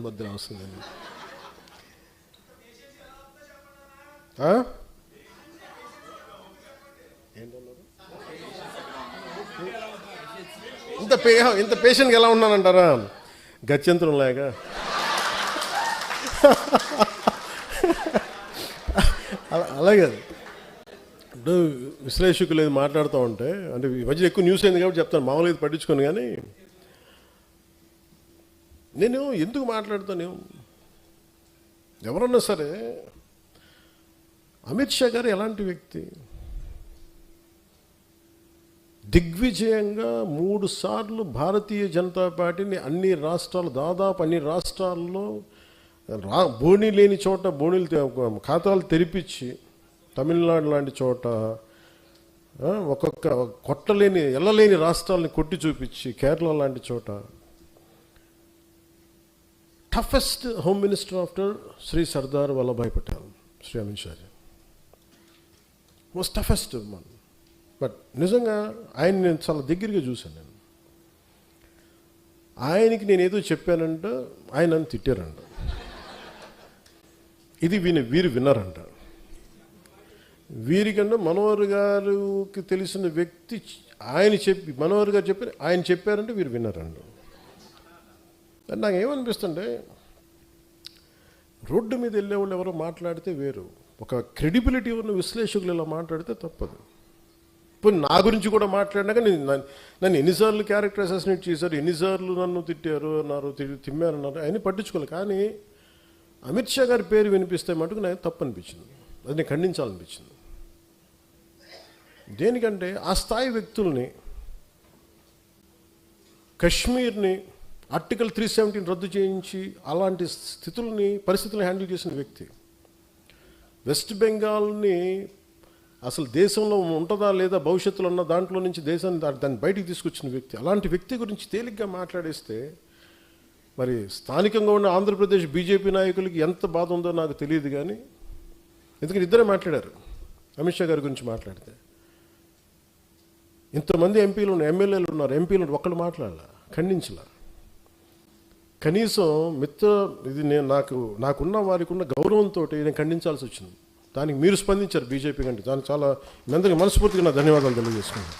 వద్దు వస్తుందండి. ఇంత పేషెంట్గా ఎలా ఉన్నానంటారా? గత్యంతరం లేక. అలాగే ఇప్పుడు విశ్లేషకులు ఏది మాట్లాడుతూ ఉంటే, అంటే ఈ మధ్య ఎక్కువ న్యూస్ అయింది కాబట్టి చెప్తాను, మామూలుగా ఇది పట్టించుకోను. కానీ నేను ఎందుకు మాట్లాడతాను, ఎవరన్నా సరే అమిత్ షా గారు ఎలాంటి వ్యక్తి? దిగ్విజయంగా 3 సార్లు భారతీయ జనతా పార్టీని అన్ని రాష్ట్రాలు, దాదాపు అన్ని రాష్ట్రాల్లో బోణీ లేని చోట బోణీలు ఖాతాలు తెరిపించి, తమిళనాడు లాంటి చోట ఒక్కొక్క కొట్టలేని ఎల్లలేని రాష్ట్రాలని కొట్టి చూపించి, కేరళ లాంటి చోట toughest home minister after Shri Sardar Vallabhbhai Patel, Shri Amit Shah most toughest one. But నిజంగా ఆయన నేను చాలా దగ్గరగా చూశాను. నేను ఆయనకి నేను ఏదో చెప్పానంట, ఆయన నన్ను తిట్టారంట. ఇది వీరు విన్నారంట. వీరికన్నా మనోహర్ గారికి తెలిసిన వ్యక్తి ఆయన చెప్పి, మనోహర్ గారు చెప్పి ఆయన చెప్పారంటే వీరు విన్నారంట. నాకు ఏమనిపిస్తుంటే, రోడ్డు మీద వెళ్ళేవాళ్ళు ఎవరో మాట్లాడితే వేరు, ఒక క్రెడిబిలిటీ ఉన్న విశ్లేషకులు ఇలా మాట్లాడితే తప్పదు. ఇప్పుడు నా గురించి కూడా మాట్లాడినాక నన్ను ఎన్నిసార్లు క్యారెక్టర్ అసాసినేట్ చేశారు, ఎన్నిసార్లు నన్ను తిట్టారు అన్నారు, తిమ్మారన్నారు, అవన్నీ పట్టించుకోవాలి. కానీ అమిత్ షా గారి పేరు వినిపిస్తే మటుకు నాకు తప్పు అనిపించింది, అది నేను ఖండించాలనిపించింది. దేనికంటే ఆ స్థాయి వ్యక్తుల్ని, కశ్మీర్ని ఆర్టికల్ 317 రద్దు చేయించి అలాంటి పరిస్థితులను హ్యాండిల్ చేసిన వ్యక్తి, వెస్ట్ బెంగాల్ని అసలు దేశంలో ఉంటుందా లేదా భవిష్యత్తులో ఉన్న దాంట్లో నుంచి దేశాన్ని దాన్ని బయటికి తీసుకొచ్చిన వ్యక్తి, అలాంటి వ్యక్తి గురించి తేలిగ్గా మాట్లాడేస్తే మరి స్థానికంగా ఉన్న ఆంధ్రప్రదేశ్ బీజేపీ నాయకులకి ఎంత బాధ ఉందో నాకు తెలియదు. కానీ ఎందుకంటే ఇద్దరే మాట్లాడారు అమిత్ షా గారి గురించి మాట్లాడితే. ఇంతమంది ఎమ్మెల్యేలు ఉన్నారు, ఎంపీలు ఒక్కళ్ళు మాట్లాడాల, ఖండించలా. కనీసం ఇది నేను నాకున్న వారికి ఉన్న గౌరవంతో నేను ఖండించాల్సి వచ్చింది. దానికి మీరు స్పందించారు బీజేపీ కంటే, దానికి చాలా మీ అందరికీ మనస్ఫూర్తిగా నా ధన్యవాదాలు తెలియజేసుకున్నాను.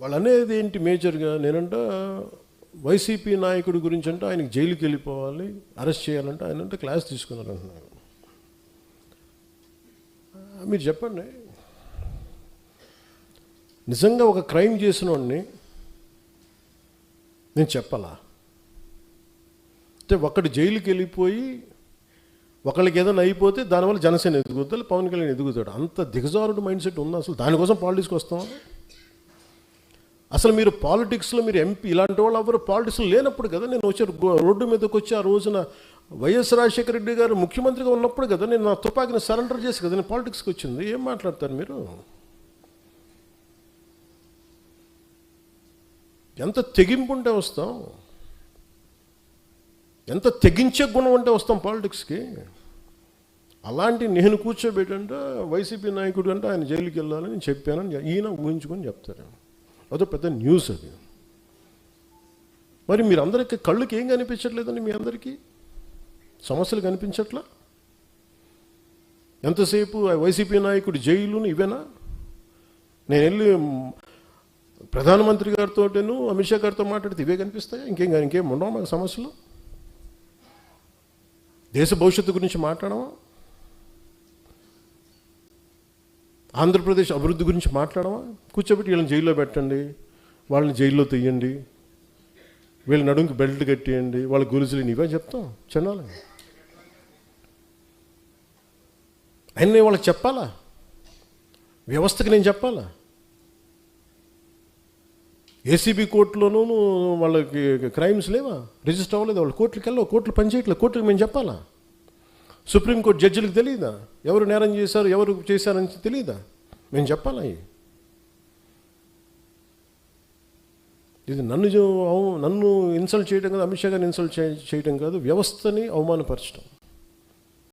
వాళ్ళు అనేది ఏంటి మేజర్గా, నేనంట వైసీపీ నాయకుడి గురించి అంటే ఆయనకి జైలుకి వెళ్ళిపోవాలి, అరెస్ట్ చేయాలంటే ఆయన అంటే క్లాస్ తీసుకున్నారు అంటున్నారు. మీరు చెప్పండి, నిజంగా ఒక క్రైమ్ చేసిన వాడిని నేను చెప్పాలా? అంటే ఒకటి జైలుకి వెళ్ళిపోయి ఒకళ్ళకి ఏదైనా అయిపోతే దానివల్ల జనసేన ఎదుగుతాడు, పవన్ కళ్యాణ్ ఎదుగుతాడు, అంత దిగజారుడు మైండ్ సెట్ ఉందా? అసలు దానికోసం పాలిటిక్స్కి వస్తాం? అసలు మీరు పాలిటిక్స్లో మీరు ఎంపీ ఇలాంటి వాళ్ళు ఎవరు పాలిటిక్స్లో లేనప్పుడు కదా నేను వచ్చి రోడ్డు మీదకి వచ్చి ఆ రోజున వైఎస్ రాజశేఖర రెడ్డి గారు ముఖ్యమంత్రిగా ఉన్నప్పుడు కదా నేను నా తుపాకీని సరెండర్ చేసి కదా నేను పాలిటిక్స్కి వచ్చింది. ఏం మాట్లాడతారు మీరు? ఎంత తెగింపు ఉంటే వస్తాం, ఎంత తెగించే గుణం ఉంటే వస్తాం పాలిటిక్స్కి. అలాంటి నేను కూర్చోబెట్టంటే వైసీపీ నాయకుడు అంటే ఆయన జైలుకి వెళ్ళాలని నేను చెప్పానని ఈయన ఊహించుకొని చెప్తారు. అదో పెద్ద న్యూస్ అది. మరి మీరు అందరికీ కళ్ళుకి ఏం కనిపించట్లేదండి? మీ అందరికీ సమస్యలు కనిపించట్లా? ఎంతసేపు వైసీపీ నాయకుడు జైలును ఇవేనా? నేను వెళ్ళి ప్రధానమంత్రి గారితోటేను అమిత్ షా గారితో మాట్లాడితే ఇవే కనిపిస్తాయా? ఇంకేం ఉండవు మాకు సమస్యలు? దేశ భవిష్యత్తు గురించి మాట్లాడమా? ఆంధ్రప్రదేశ్ అభివృద్ధి గురించి మాట్లాడమా? కూర్చోబెట్టి వీళ్ళని జైల్లో పెట్టండి, వాళ్ళని జైల్లో తీయండి, వీళ్ళ నడుంకి బెల్ట్ కట్టేయండి, వాళ్ళ గొలుసులు ఇవే చెప్తాం చెన్నాలి. అయినా వాళ్ళకి చెప్పాలా? వ్యవస్థకి నేను చెప్పాలా? ఏసీబీ కోర్టులోనూ వాళ్ళకి క్రైమ్స్ లేవా? రిజిస్టర్ అవ్వలేదు, వాళ్ళు కోర్టులకు వెళ్ళవు, కోర్టులు పనిచేయట్లేదు, కోర్టులకు మేము చెప్పాలా? సుప్రీంకోర్టు జడ్జిలకు తెలియదా ఎవరు నేరం చేశారు, ఎవరు చేశారని తెలియదా? మేము చెప్పాలా? ఇది నన్ను ఇన్సల్ట్ చేయడం కాదు, అమిత్ షా గారిని ఇన్సల్ట్ చేయడం కాదు, వ్యవస్థని అవమానపరచడం.